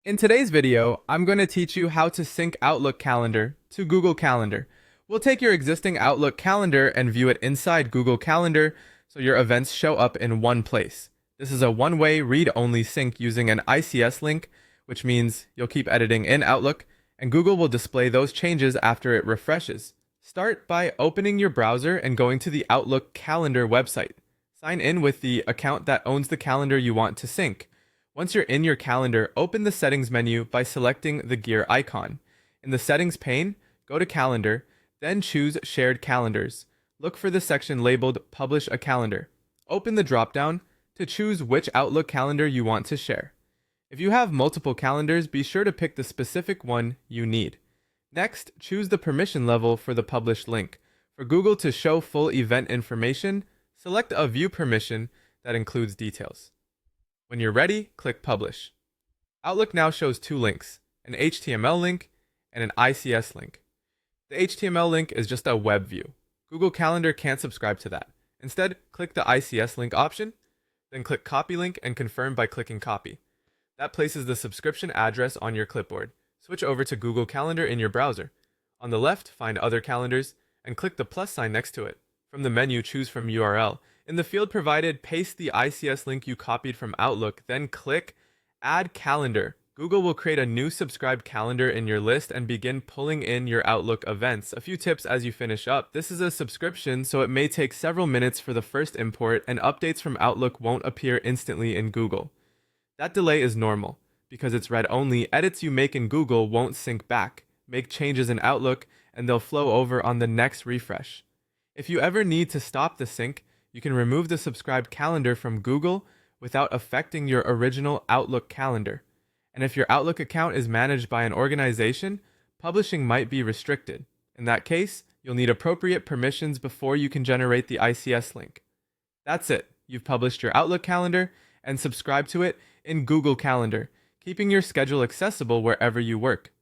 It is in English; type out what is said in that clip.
In today's video, I'm going to teach you how to sync Outlook Calendar to Google Calendar. We'll take your existing Outlook calendar and view it inside Google Calendar so your events show up in one place. This is a one-way read-only sync using an ICS link, which means you'll keep editing in Outlook, and Google will display those changes after it refreshes. Start by opening your browser and going to the Outlook Calendar website. Sign in with the account that owns the calendar you want to sync. Once you're in your calendar, open the settings menu by selecting the gear icon. In the settings pane, go to calendar, then choose shared calendars. Look for the section labeled publish a calendar. Open the dropdown to choose which Outlook calendar you want to share. If you have multiple calendars, be sure to pick the specific one you need. Next, choose the permission level for the published link. For Google to show full event information, select a view permission that includes details. When you're ready, click Publish. Outlook now shows two links, an HTML link and an ICS link. The HTML link is just a web view. Google Calendar can't subscribe to that. Instead, click the ICS link option, then click Copy Link and confirm by clicking Copy. That places the subscription address on your clipboard. Switch over to Google Calendar in your browser. On the left, find Other Calendars and click the plus sign next to it. From the menu, choose from URL. In the field provided, paste the ICS link you copied from Outlook, then click Add Calendar. Google will create a new subscribed calendar in your list and begin pulling in your Outlook events. A few tips as you finish up. This is a subscription, so it may take several minutes for the first import, and updates from Outlook won't appear instantly in Google. That delay is normal. Because it's read only, edits you make in Google won't sync back. Make changes in Outlook, and they'll flow over on the next refresh. If you ever need to stop the sync, you can remove the subscribed calendar from Google without affecting your original Outlook calendar. And if your Outlook account is managed by an organization, publishing might be restricted. In that case, you'll need appropriate permissions before you can generate the ICS link. That's it. You've published your Outlook calendar and subscribed to it in Google Calendar, keeping your schedule accessible wherever you work.